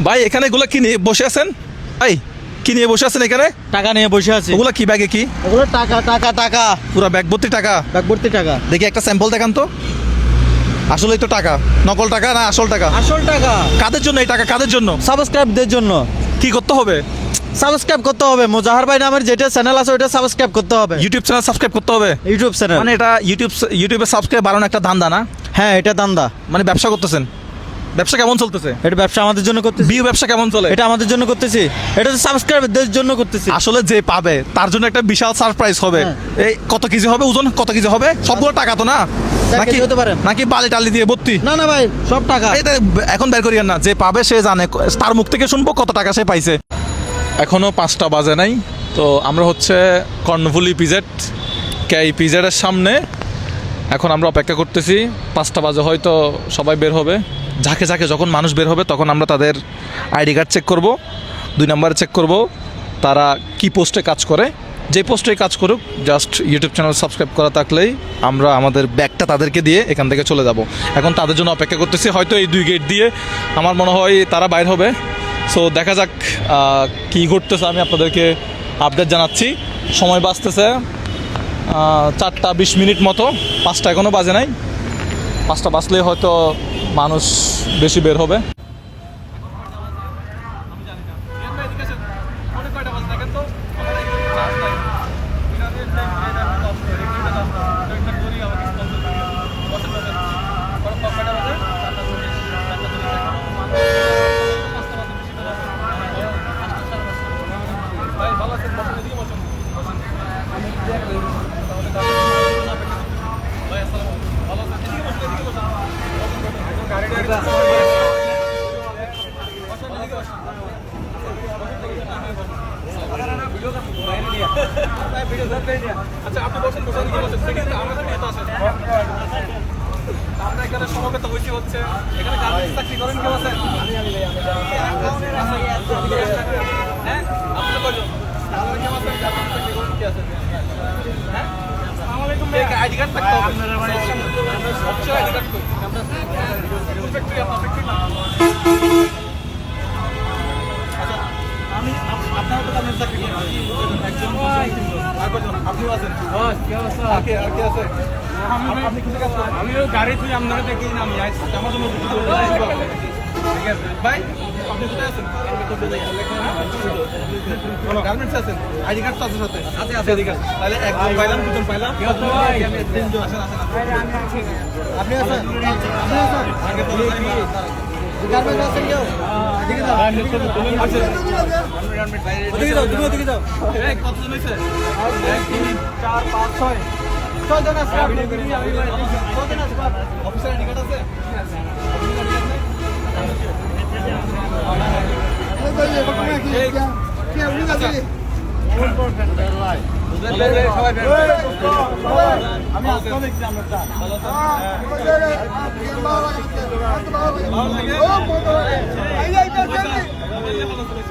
ভাই এখানে এগুলো কি নিয়ে বসে আছেন? ভাই কি নিয়ে বসে আছেন এখানে? টাকা নিয়ে বসে আছি। ওগুলো কি ব্যাগে কি? ওগুলো টাকা টাকা টাকা, পুরো ব্যাগ ভর্তি টাকা। ব্যাগ ভর্তি টাকা। দেখি একটা স্যাম্পল দেখান তো। আসলেই তো টাকা, নকল টাকা না আসল টাকা? আসল টাকা। কাদের জন্য এই টাকা, কাদের জন্য? সাবস্ক্রাইবদের জন্য। কি করতে হবে? সাবস্ক্রাইব করতে হবে, মোজাহার ভাই নামের যেটা চ্যানেল আছে ওটা সাবস্ক্রাইব করতে হবে। ইউটিউব চ্যানেল সাবস্ক্রাইব করতে হবে? ইউটিউব চ্যানেল মানে এটা ইউটিউবে সাবস্ক্রাইব বাড়ানো একটা ধান্দা না? হ্যাঁ, এটা দান্দা। মানে ব্যবসা করতেছেন? ব্যবসা কেমন চলতেছে? এটা ব্যবসা আমাদের জন্য করতেছি। বিউ ব্যবসা কেমন চলে? এটা আমাদের জন্য করতেছি, এটা তো সাবস্ক্রাইবারদের জন্য করতেছি। আসলে যে পাবে তার জন্য একটা বিশাল সারপ্রাইজ হবে। এই কত কেজি হবে ওজন, কত কেজি হবে? সবগুলো টাকা তো না? নাকি হতে পারে, নাকি বালি টালি দিয়ে ভর্তি? না না ভাই, সব টাকা। এটা এখন বের করিয়েন না, যে পাবে সে জানে, তার মুখ থেকে শুনবো কত টাকা সে পাইছে। এখনো 5টা বাজে নাই, তো আমরা হচ্ছে কর্ণফুলি পিজেড পিজেডের সামনে এখন আমরা অপেক্ষা করতেছি। 5টা বাজে হয়তো সবাই বের হবে। ঝাঁকে ঝাঁকে যখন মানুষ বের হবে তখন আমরা তাদের আইডি কার্ড চেক করব, 2 নাম্বার চেক করব তারা কি পোস্টে কাজ করে। যে পোস্টে কাজ করুক, জাস্ট ইউটিউব চ্যানেল সাবস্ক্রাইব করা থাকলেই আমরা আমাদের ব্যাগটা তাদেরকে দিয়ে এখান থেকে চলে যাব। এখন তাদের জন্য অপেক্ষা করতেছি, হয়তো এই 2 গেট দিয়ে আমার মনে হয় তারা বাইর হবে। সো দেখা যাক কী ঘটতেছে, আমি আপনাদেরকে আপডেট জানাচ্ছি। সময় বাঁচতেছে 4টা 20 মিনিট মতো, 5টা এখনও বাজে নাই। 5টা বাজলেই হয়তো মানুষ বেশি বের হবে। আচ্ছা আপনি বসেন, আমরা এখানে সমবেত হয়েছি হচ্ছে এখানে গার্মেন্টস চাকরি করেন, কেউ আছেন? হ্যাঁ, আপনি কয়জন? কেউ আছেন গার্মেন্টস চাকরি করেন, কি আছেন? হ্যাঁ, আসসালামু আলাইকুম ভাই। আইডি কার্ড থাকতে হবে, অবশ্যই আইডি কার্ড কই? আমরা ফ্যাক্টরি, আপনার ফ্যাক্টরি না? আচ্ছা, আমি আপনার তো গার্মেন্টস চাকরি করেন, একজন আর কয়জন? আপনিও আছেন? আর কে আছে? আপনি কিছু কাজ করেন? আমি গাড়ি তুই আপনারা দেখি না, আমি আমার জন্য ঠিক আছে ভাই, আপনি কোথায় আছেন? কোনো গার্মেন্টস আছেন? আইডি কার্ড তো আছে সাথে? আছে আইডি কার্ড। তাহলে একজন পাইলাম, দুজন পাইলাম, তিনজন। আসেন আপনি আছেন? আগে তো গার্মেন্টস আছেন কেউ? দিকে যাও, দিকে যাও, দিকে যাও। কতজন হয়েছে? 1 2 4 5 6 6জন আছে। অফিসার আইডি কার্ড আছে?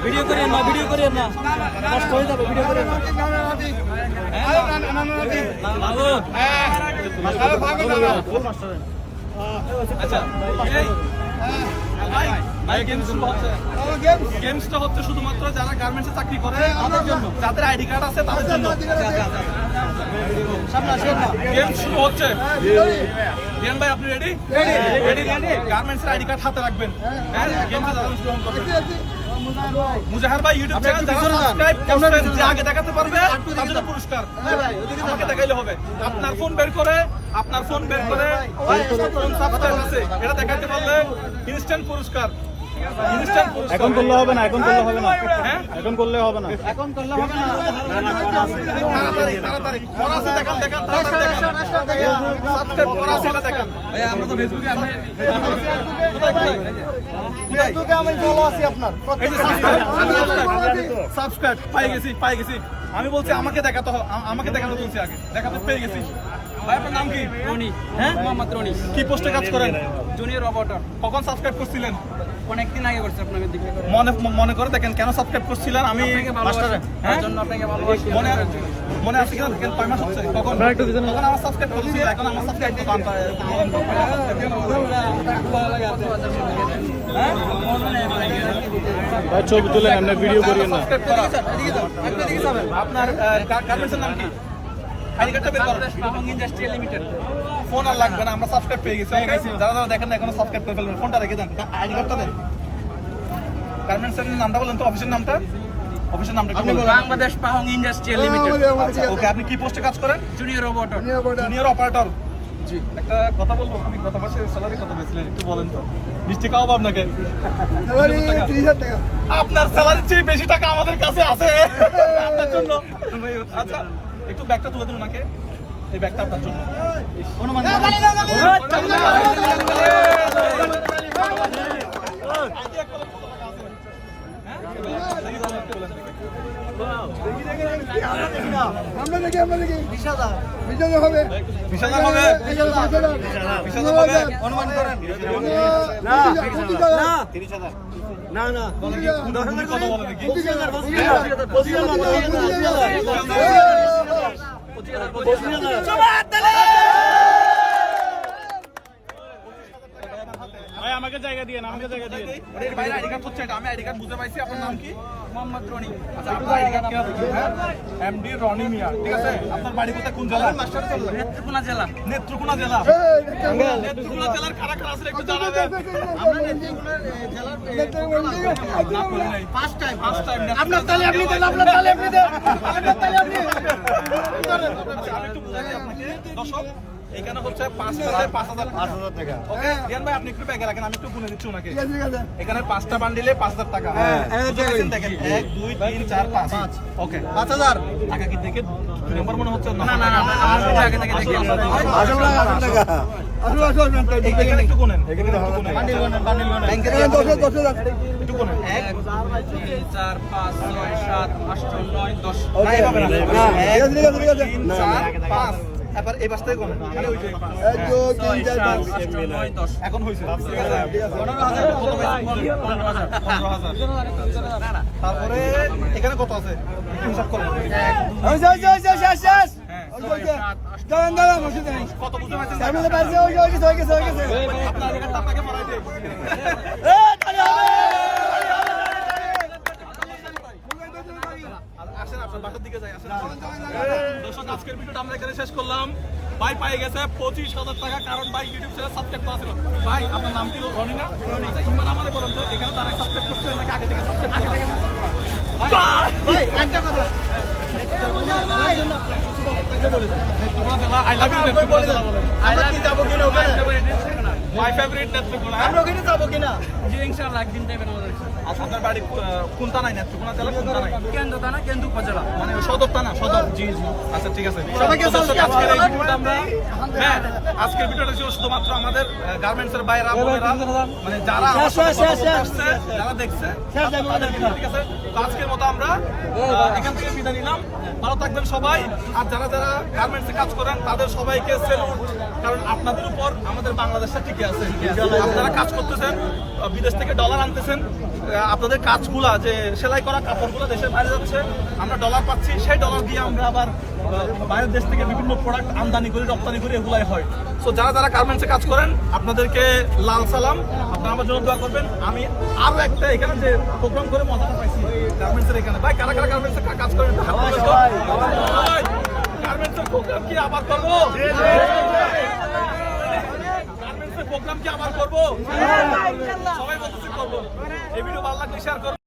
ভিডিও করেন না, ভিডিও করেন না, নষ্ট হয়ে যাবে, ভিডিও করেন না। আচ্ছা, গেমসটা হচ্ছে শুধুমাত্র যারা গার্মেন্টসে চাকরি করে তাদের জন্য, যাদের আইডি কার্ড আছে তাদের জন্য। গেমস শুরু হচ্ছে। রিয়ান ভাই আপনি রেডি? রেডি। গার্মেন্টসের আইডি কার্ড হাতে রাখবেন। হ্যাঁ, গেমসে যারা অংশগ্রহণ করবেন। মুজাহার ভাই ইউটিউব চ্যানেল যারা সাবস্ক্রাইব করবেন, যে আগে দেখাতে পারবে তার জন্য পুরস্কার। আমাকে দেখাইলে হবে। আপনার ফোন বের করে কোন সাবস্ক্রাইব আছে এটা দেখাতে পারলে ইনস্ট্যান্ট পুরস্কার। এখন করলে হবে না, এখন করলে হবে না, হ্যাঁ, এখন করলে হবে না, এখন করলে হবে না। তাড়াতাড়ি করা আছে দেখান, তাড়াতাড়ি দেখান। সাবস্ক্রাইব করা আছে এটা দেখান। ভাই আমরা তো ফেসবুকে আছে, ফেসবুকে আমি ফলো আছি আপনার। এই যে সাবস্ক্রাইব পাই গেছি। আমি বলছি আমাকে দেখাতে বলছি, আগে দেখাতে পেয়ে গেছি। ভাই আপনার নাম কি? রনি। হ্যাঁ, মোহাম্মদ রনি। কি পোস্টে কাজ করেন? Junior operator. কখন সাবস্ক্রাইব করছিলেন? অনেকদিন আগে করছে আপনাকে দেখে। মনে করে দেখেন কেন সাবস্ক্রাইব করছিলেন। আমি মাস্টারে, হ্যাঁ, আপনাকে ভালোবাসি। মনে আছে কিনা দেখেন, 6 মাস হচ্ছে। কখন আমার সাবস্ক্রাইব করছি, এখন আমার সাবস্ক্রাইব ভাই ছবি তুলেন আমরা ভিডিও করি না আপনার গার্মেন্টসের নাম কি? আইডি কার্ডটা বের করুন। পাহং ইন্ডাস্ট্রিয়াল লিমিটেড ফোন আর লাগবে না, আমরা সাবস্ক্রাইব পেয়ে গেছি। যারা যারা দেখেন না এখনো সাবস্ক্রাইব করে ফেলবেন। ফোনটা রেখে দেন, আইডি কার্ডটা দেন। গার্মেন্টসের নামটা বলেন তো, অফিসের নামটা। অফিসের নামটা কি বলেন? বাংলাদেশ পাহং ইন্ডাস্ট্রিয়াল লিমিটেড আচ্ছা, ওকে। আপনি কি পোস্টে কাজ করেন? জুনিয়র রোবটর জুনিয়র অপারেটর। জি, একটা কথা বলবো। আপনি গত মাসে স্যালারি কত পেয়েছিলেন একটু বলেন তো। মিষ্টি খাওয়াবো আপনাকে। আপনার স্যালারির চেয়ে বেশি টাকা আমাদের কাছে আছে আপনার জন্য। আচ্ছা, একটু ব্যাগটা তুলে দিন ওনাকে। এই ব্যাগটা আপনার জন্য। অনুমান ভাই আমাকে জায়গা দিয়ে আমাকে জায়গা দিয়ে বাইরে আইডি কার্ড হচ্ছে এটা। আমি আইডি কার্ড বুঝতে পাইছি। আপনার নাম কি? মোহাম্মদ রনি আচ্ছা, আপনার আইডি কার্ড কি আছে? এমডি রনি মিয়া, ঠিক আছে। আপনার বাড়ি কোথায়, কোন জেলা? নেত্রকোনা জেলা নেত্রকোনা জেলা। নেত্রকোনা জেলার কারা কারা আছে একটু জানাবেন। আমরা নেত্রকোনা জেলার না করি নাই। ফার্স্ট টাইম আপনার তালে আপনি দেন, আপনার তালে আপনি দেন, আপনার তালে আপনি। আচ্ছা, আমি একটু বুঝাই আপনাকে। দর্শক, এখানে হচ্ছে 5,000 টাকা। ওকে, রিয়ান ভাই আপনি একটু ব্যাগে রাখেন, আমি একটু গুনে দিচ্ছি ওনাকে। এখানে 5টা বান্ডিলে 5,000 টাকা। বুঝতে পারছেন? দেখেন 1 2 3 4 5। ওকে, 5,000 টাকা কি দেখে নম্বর মনে হচ্ছে না? না আমরা আগে থেকে দেখি এখানে একটু গুনেন, এখানে একটু গুনেন। ব্যাংকে একটু গুনেন। 1 3 4 5 6 7 8 9 10 না, এভাবে না। 1 2 3 4 5। এবার এই পাশ থেকে গুনেন। খালি ওই যে 6 7 8 9 10 এখন হইছে। ঠিক আছে। 15,000 কত পাইছি 15,000 15,000। তারপরে এখানে কত আছে? একটু হিসাব করেন। কত বুঝতে পারছেন? আপনার এখানটা আপনাকে পড়াই দেব। আসেন, আপনার বাসার দিকে যাই। আসেন। দর্শক, আজকের ভিডিওটা আমরা এখানে শেষ করলাম। ভাই পাই গেছে 25,000 টাকা, কারণ ভাই ইউটিউব চ্যানেল সাবস্ক্রাইব করা ছিল। ভাই আপনার নাম কি? রনি না? আচ্ছা, ইমান আমাদের বলেন তো, এখানে তারা সাবস্ক্রাইব করতে নাকি আগে থেকে সাবস্ক্রাইব করতে? ভাই একটা কথা, I love you নেত্রকোনা জেলা বলেন। My favorite Netrokona. আমরা ওখানে যাবো কিনা? জি ইনশাআল্লাহ একদিন দেবেন আমাদের আচ্ছা, আপনার বাড়ি কোন থানায়? নেত্রকোনা জেলা কোন থানায়? কেন্দ্র থানা কেন্দ্র উপজেলা মানে সদর থানা, সদর। জি জি। আচ্ছা, ঠিক আছে। সবাইকে আজকের এই ভিডিওটা আমরা, হ্যাঁ, আজকের ভিডিওটা ছিল শুধুমাত্র আমাদের গার্মেন্টসের বাইরা বোনেরা, মানে যারা আমার সাথে কথা বলতে আসছে, যারা দেখছে, তাদের জন্য, ঠিক আছে। তো আজকের মতো আমরা এখান থেকে বিদায় নিলাম। ভালো থাকবেন সবাই। আর যারা যারা গার্মেন্টসে কাজ করেন তাদের সবাইকে সেলুট, কারণ আপনাদের উপর আমাদের বাংলাদেশটা টিকে আছে। আপনারা কাজ করতেছেন, বিদেশ থেকে ডলার আনতেছেন, আপনাদের কাজগুলা যে সেলাই করা কাপড়গুলো দেশের বাইরে যাচ্ছে, আমরা ডলার পাচ্ছি, সেই ডলার দিয়ে আমরা আবার বাইরের দেশ থেকে বিভিন্ন প্রোডাক্ট আমদানি করি, রপ্তানি করি, এগুলাই হয়। সো যারা যারা গার্মেন্টসে কাজ করেন আপনাদেরকে লাল সালাম, আপনারা আমার জন্য দোয়া করবেন। আমি আরো একটা এখানে যে প্রোগ্রাম করে মজা পাইছি গার্মেন্টসের এখানে। ভাই কারা কারা গার্মেন্টসে কাজ করেন? গার্মেন্টসের প্রোগ্রাম কি আবার করবো? গার্মেন্টসের প্রোগ্রাম কি আবার করবো? সবাই বলতেছি করবো। এই ভিডিও ভালো লাগলে শেয়ার করুন।